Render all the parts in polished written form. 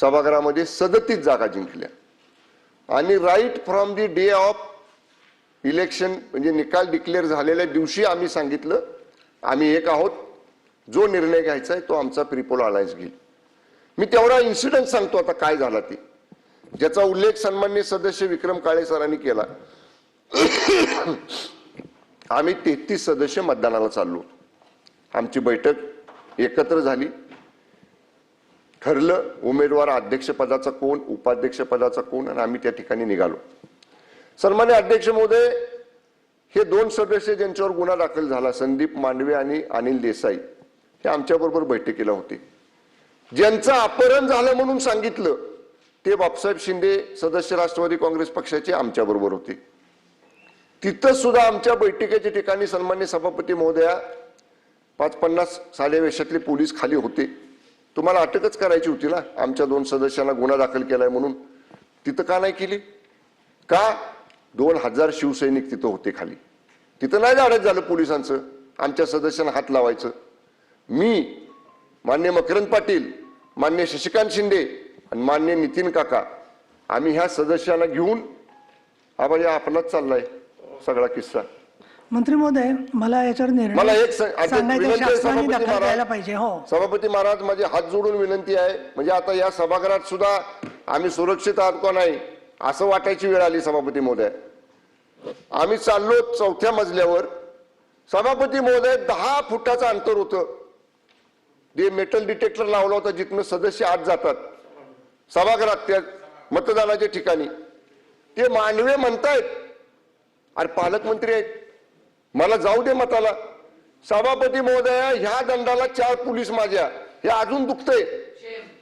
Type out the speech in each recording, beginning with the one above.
सभागृहामध्ये 37 जागा जिंकल्या आणि right from the day of election म्हणजे निकाल डिक्लेअर झालेल्या दिवशी आम्ही सांगितलं आम्ही एक आहोत, जो निर्णय घ्यायचा आहे तो आमचा प्रीपोल अलायन्स घेईल. मी तेवढा इन्सिडेंट सांगतो आता काय झाला ते, ज्याचा उल्लेख सन्माननीय सदस्य विक्रम काळे सरांनी केला. आम्ही 33 सदस्य मतदानाला चाललो. आमची बैठक एकत्र झाली, ठरलं उमेदवार अध्यक्षपदाचा कोण, उपाध्यक्षपदाचा कोण, आणि आम्ही त्या ठिकाणी निघालो. सन्मान्य अध्यक्ष महोदय, हे 2 सदस्य ज्यांच्यावर गुन्हा दाखल झाला, संदीप मांडवे आणि अनिल देसाई, हे आमच्याबरोबर बैठकीला होते. ज्यांचं अपहरण झालं म्हणून सांगितलं ते बापसाहेब शिंदे सदस्य राष्ट्रवादी काँग्रेस पक्षाचे आमच्याबरोबर होते. तिथं सुद्धा आमच्या बैठकीच्या ठिकाणी सन्मान्य सभापती महोदया 50 साध्या वेशातले पोलीस खाली होते. तुम्हाला अटकच करायची होती ना, आमच्या 2 सदस्यांना गुन्हा दाखल केलाय म्हणून. तिथं का नाही केली? का? 2000 शिवसैनिक तिथं होते खाली. तिथं नाही धाडस झालं पोलिसांचं आमच्या सदस्यांना हात लावायचं. मी, मान्य मकरंद पाटील, मान्य शशिकांत शिंदे आणि मान्य नितीन काका, आम्ही ह्या सदस्यांना घेऊन आपलाच चाललाय सगळा किस्सा. मंत्री महोदय, मला याच्यावर मला एक पाहिजे. हो सभापती महाराज, माझे हात जोडून विनंती आहे, म्हणजे आता या सभागृहात सुद्धा आम्ही सुरक्षित आहोत का नाही असं वाटायची वेळ आली. सभापती महोदय, आम्ही चाललो 4थ्या मजल्यावर. सभापती महोदय, 10 फुटाचं अंतर होतं. ते मेटल डिटेक्टर लावला होता जिथनं सदस्य आत जातात सभागृहात, त्या मतदानाच्या ठिकाणी. ते मांडवे म्हणतायत अरे पालकमंत्री आहेत, मला जाऊ दे मताला. सभापती महोदय, ह्या दंडाला 4 पोलीस माझ्या, हे अजून दुखतंय.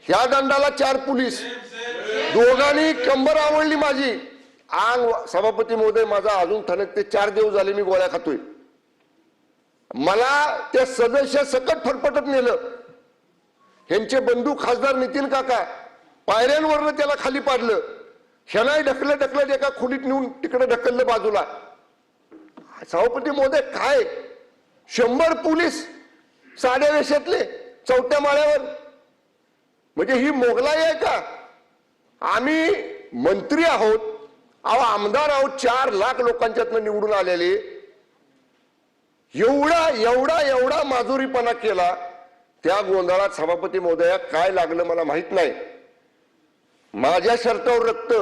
ह्या दंडाला 4 पोलीस, दोघांनी कंबर आवडली माझी. अंग सभापती महोदय माझा अजून ठणकते. 4 दिवस झाले मी गोळ्या खातोय. मला त्या सदस्य सकट फटफटत नेलं. ह्यांचे बंधू खासदार नितीन काका पायऱ्यांवरनं त्याला खाली पाडलं. ह्यालाही ढकलत एका खोलीत नेऊन तिकडे ढकललं बाजूला. सभापती महोदय, काय 100 पोलीस साध्या वेशातले 4थ्या माळ्यावर, म्हणजे ही मोगलाई आहे का? आम्ही मंत्री आहोत, आमदार आहोत, 4 लाख लोकांच्यातनं निवडून आलेले. एवढा माजुरीपणा केला. त्या गोंधळात सभापती महोदया काय लागलं मला माहित नाही. माझ्या शर्टावर रक्त,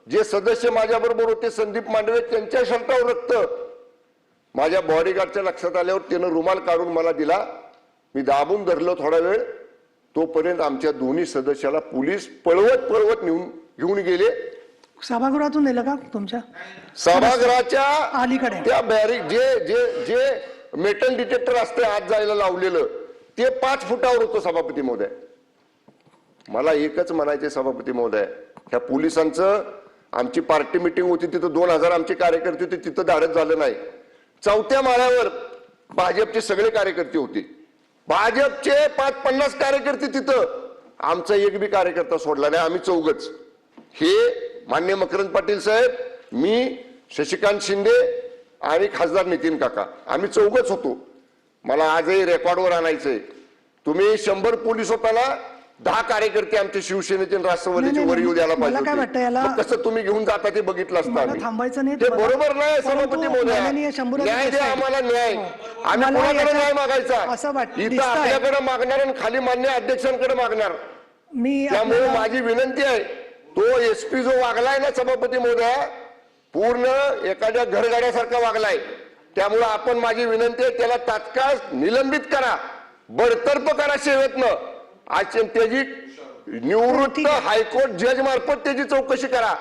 जे सदस्य माझ्या बरोबर होते संदीप मांडवे त्यांच्या शर्टावर रक्त. माझ्या बॉडीगार्डच्या लक्षात आल्यावर त्यानं रुमाल काढून मला दिला. मी दाबून धरलो थोडा वेळ. तोपर्यंत आमच्या दोन्ही सदस्याला पोलीस पळवत घेऊन गेले. सभागृहातून नेलं का तुमच्या? सभागृहाच्या अलीकडे त्या बॅरिक जे मेटल डिटेक्टर असते आत जायला लावलेलं ते 5 फुटावर होतं. सभापती महोदय, मला एकच म्हणायचे सभापती महोदय, ह्या पोलिसांचं, आमची पार्टी मिटिंग होती तिथं 2000 आमचे कार्यकर्ते होते, तिथं धाडस झालं नाही. 4थ्या माळ्यावर भाजपचे सगळे कार्यकर्ते होते. भाजपचे 50 कार्यकर्ते तिथं, आमचा एक बी कार्यकर्ता सोडला नाही. आम्ही 4घच, हे मान्य मकरंद पाटील साहेब, मी, शशिकांत शिंदे आणि खासदार नितीन काका, आम्ही 4घच होतो. मला आजही रेकॉर्डवर आणायचंय. तुम्ही 100 पोलीस होताना 10 कार्यकर्ते आमचे शिवसेनेचे राष्ट्रवादीचे वर येऊ द्यायला पाहिजे. कसं तुम्ही घेऊन जाता ते बघितलं असतं. ते बरोबर नाही सभापती महोदय. न्याय द्या आम्हाला, न्याय. आम्ही कोणाकडे न्याय मागायचा? इथं आपल्याकडे मागणार आणि खाली मान्य अध्यक्षांकडे मागणार. त्यामुळे माझी विनंती आहे, तो एसपी जो वागलाय ना सभापती महोदय, पूर्ण एखाद्या घरगाड्यासारखा वागलाय. त्यामुळे आपण, माझी विनंती आहे, त्याला तात्काळ निलंबित करा, बडतर्फ करा सेवेतनं. आज त्याची निवृत्त हायकोर्ट जज मार्फत त्याची चौकशी करा.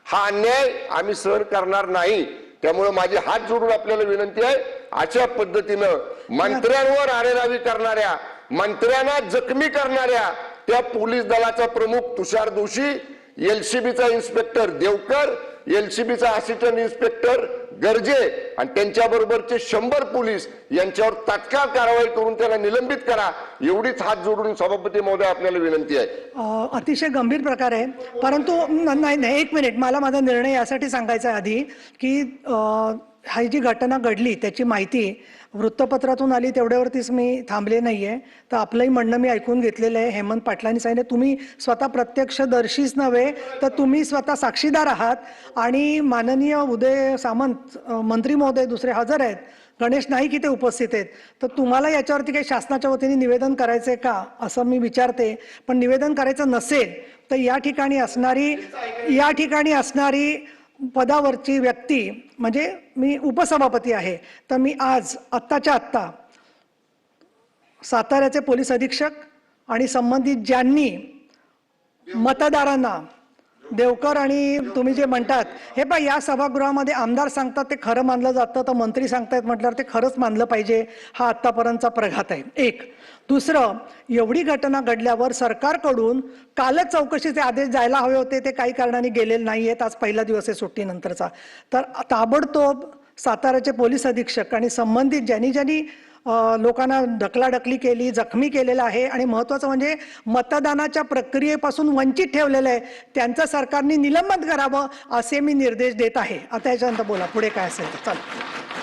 हा अन्याय आम्ही सहन करणार नाही. त्यामुळे माझे हात जोडून आपल्याला विनंती आहे, अशा पद्धतीनं मंत्र्यांवर आरेरावी करणाऱ्या, मंत्र्यांना जखमी करणाऱ्या त्या पोलीस दलाचा प्रमुख तुषार दोशी, एलसीबीचा इन्स्पेक्टर देवकर, एलसीबीचा असिस्टंट इन्स्पेक्टर गर्जे आणि त्यांच्याबरोबरचे 100 पोलीस यांच्यावर तात्काळ कारवाई करून त्याला निलंबित करा, एवढीच हात जोडून सभापती महोदय आपल्याला विनंती आहे. अतिशय गंभीर प्रकार आहे, परंतु नाही 1 मिनिट, मला माझा निर्णय यासाठी सांगायचा आहे आधी की ही जी घटना घडली त्याची माहिती वृत्तपत्रातून आली तेवढ्यावरतीच मी थांबले नाहीये. तर आपलंही म्हणणं मी ऐकून घेतलेलं आहे. हेमंत पाटलांनी सांगितलं, तुम्ही स्वतः प्रत्यक्षदर्शीच नव्हे तर तुम्ही स्वतः साक्षीदार आहात आणि माननीय उदय सामंत मंत्री महोदय दुसरे हजर आहेत, गणेश नाईक इथे उपस्थित आहेत. तर तुम्हाला याच्यावरती काही शासनाच्या वतीने निवेदन करायचंय का असं मी विचारते. पण निवेदन करायचं नसेल तर या ठिकाणी असणारी पदावरची व्यक्ती म्हणजे मी उपसभापती आहे, तर मी आज आत्ताच्या आत्ता साताऱ्याचे पोलीस अधीक्षक आणि संबंधित ज्यांनी मतदारांना देवकर आणि तुम्ही जे म्हणतात हे पहा, या सभागृहामध्ये आमदार सांगतात ते खरं मानलं जातं, तर मंत्री सांगतायत म्हटल्यावर ते खरंच मानलं पाहिजे. हा आत्तापर्यंतचा प्रघात आहे. एक. दुसरं, एवढी घटना घडल्यावर सरकारकडून कालच चौकशीचे आदेश जायला हवे होते, ते काही कारणाने गेलेले नाहीयेत. आज पहिला दिवस आहे सुट्टीनंतरचा. तर ताबडतोब साताऱ्याचे पोलीस अधीक्षक आणि संबंधित ज्यांनी लोकांना ढकलाढकली केली, जखमी केलेलं आहे आणि महत्त्वाचं म्हणजे मतदानाच्या प्रक्रियेपासून वंचित ठेवलेलं आहे, त्यांचं सरकारने निलंबन करावं असे मी निर्देश देत आहे. आता याच्यानंतर बोला पुढे काय असेल तर. चला.